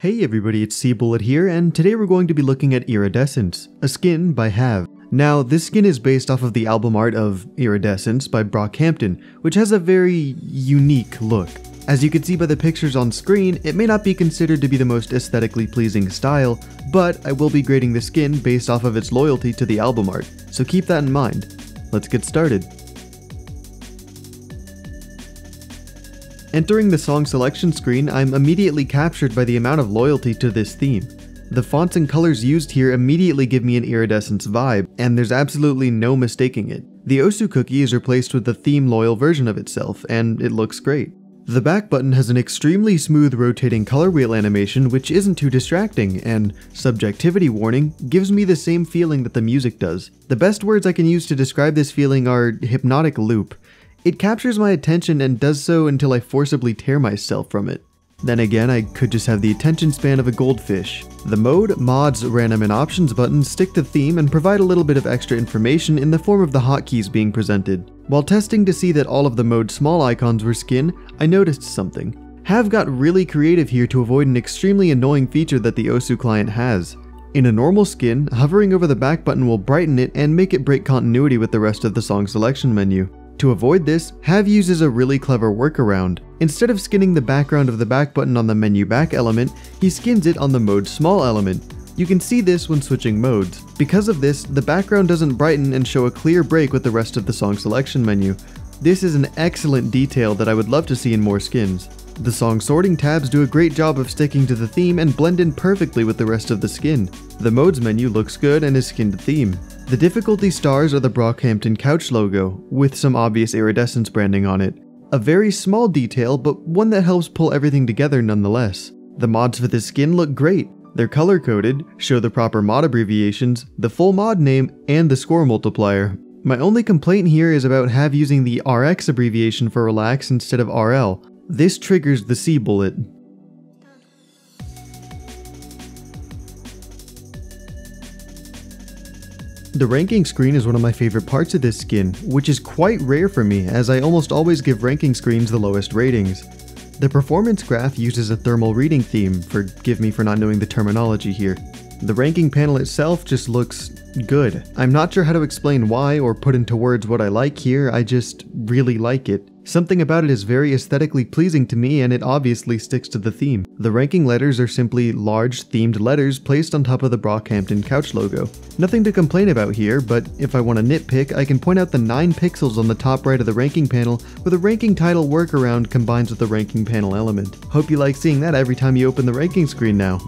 Hey everybody, it's Seabullet here, and today we're going to be looking at Iridescence, a skin by Have. Now, this skin is based off of the album art of Iridescence by Brockhampton, which has a very unique look. As you can see by the pictures on screen, it may not be considered to be the most aesthetically pleasing style, but I will be grading the skin based off of its loyalty to the album art, so keep that in mind. Let's get started. Entering the song selection screen, I'm immediately captured by the amount of loyalty to this theme. The fonts and colors used here immediately give me an Iridescence vibe, and there's absolutely no mistaking it. The Osu cookie is replaced with the theme-loyal version of itself, and it looks great. The back button has an extremely smooth rotating color wheel animation which isn't too distracting, and subjectivity warning gives me the same feeling that the music does. The best words I can use to describe this feeling are hypnotic loop. It captures my attention and does so until I forcibly tear myself from it. Then again, I could just have the attention span of a goldfish. The mode, mods, random and options buttons stick to theme and provide a little bit of extra information in the form of the hotkeys being presented. While testing to see that all of the mode small icons were skin, I noticed something. Have got really creative here to avoid an extremely annoying feature that the Osu client has. In a normal skin, hovering over the back button will brighten it and make it break continuity with the rest of the song selection menu. To avoid this, Have uses a really clever workaround. Instead of skinning the background of the back button on the menu back element, he skins it on the mode small element. You can see this when switching modes. Because of this, the background doesn't brighten and show a clear break with the rest of the song selection menu. This is an excellent detail that I would love to see in more skins. The song sorting tabs do a great job of sticking to the theme and blend in perfectly with the rest of the skin. The modes menu looks good and is skinned to theme. The difficulty stars are the Brockhampton couch logo, with some obvious Iridescence branding on it. A very small detail, but one that helps pull everything together nonetheless. The mods for this skin look great. They're color-coded, show the proper mod abbreviations, the full mod name, and the score multiplier. My only complaint here is about Have using the RX abbreviation for relax instead of RL. This triggers the Seabullet. The ranking screen is one of my favorite parts of this skin, which is quite rare for me as I almost always give ranking screens the lowest ratings. The performance graph uses a thermal reading theme, forgive me for not knowing the terminology here. The ranking panel itself just looks good. I'm not sure how to explain why or put into words what I like here, I just really like it. Something about it is very aesthetically pleasing to me and it obviously sticks to the theme. The ranking letters are simply large themed letters placed on top of the Brockhampton couch logo. Nothing to complain about here, but if I want to nitpick, I can point out the 9 pixels on the top right of the ranking panel where the ranking title workaround combines with the ranking panel element. Hope you like seeing that every time you open the ranking screen now.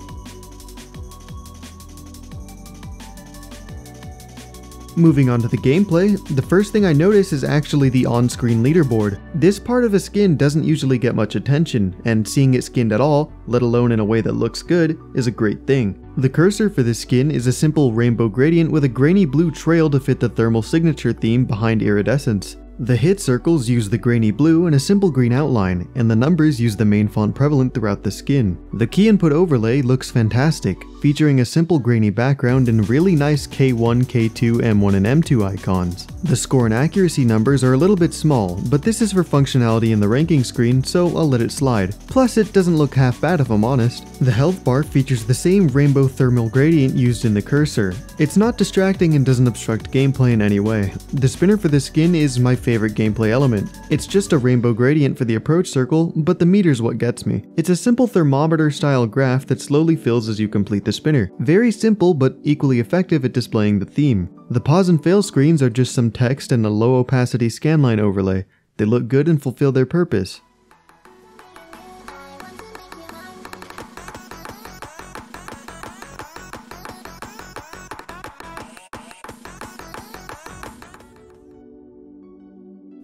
Moving on to the gameplay, the first thing I notice is actually the on-screen leaderboard. This part of a skin doesn't usually get much attention, and seeing it skinned at all, let alone in a way that looks good, is a great thing. The cursor for this skin is a simple rainbow gradient with a grainy blue trail to fit the thermal signature theme behind Iridescence. The hit circles use the grainy blue and a simple green outline, and the numbers use the main font prevalent throughout the skin. The key input overlay looks fantastic, featuring a simple grainy background and really nice K1, K2, M1, and M2 icons. The score and accuracy numbers are a little bit small, but this is for functionality in the ranking screen, so I'll let it slide. Plus, it doesn't look half bad if I'm honest. The health bar features the same rainbow thermal gradient used in the cursor. It's not distracting and doesn't obstruct gameplay in any way. The spinner for this skin is my favorite gameplay element. It's just a rainbow gradient for the approach circle, but the meter's what gets me. It's a simple thermometer style graph that slowly fills as you complete the spinner. Very simple, but equally effective at displaying the theme. The pause and fail screens are just some text and a low opacity scanline overlay. They look good and fulfill their purpose.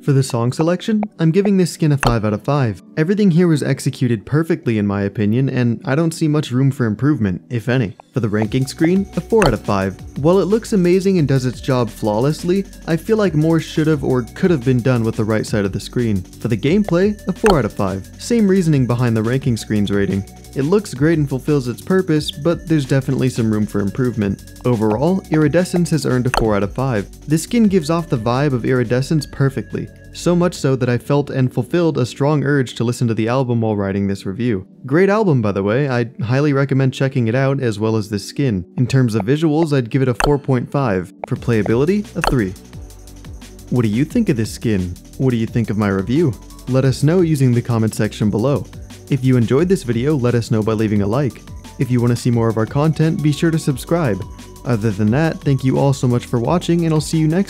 For the song selection, I'm giving this skin a 5 out of 5. Everything here was executed perfectly in my opinion, and I don't see much room for improvement, if any. For the ranking screen, a 4 out of 5. While it looks amazing and does its job flawlessly, I feel like more should have or could have been done with the right side of the screen. For the gameplay, a 4 out of 5. Same reasoning behind the ranking screen's rating. It looks great and fulfills its purpose, but there's definitely some room for improvement. Overall, Iridescence has earned a 4 out of 5. This skin gives off the vibe of Iridescence perfectly. so much so that I felt and fulfilled a strong urge to listen to the album while writing this review. Great album, by the way. I'd highly recommend checking it out, as well as this skin. In terms of visuals, I'd give it a 4.5. For playability, a 3. What do you think of this skin? What do you think of my review? Let us know using the comment section below. If you enjoyed this video, let us know by leaving a like. If you want to see more of our content, be sure to subscribe. Other than that, thank you all so much for watching, and I'll see you next time.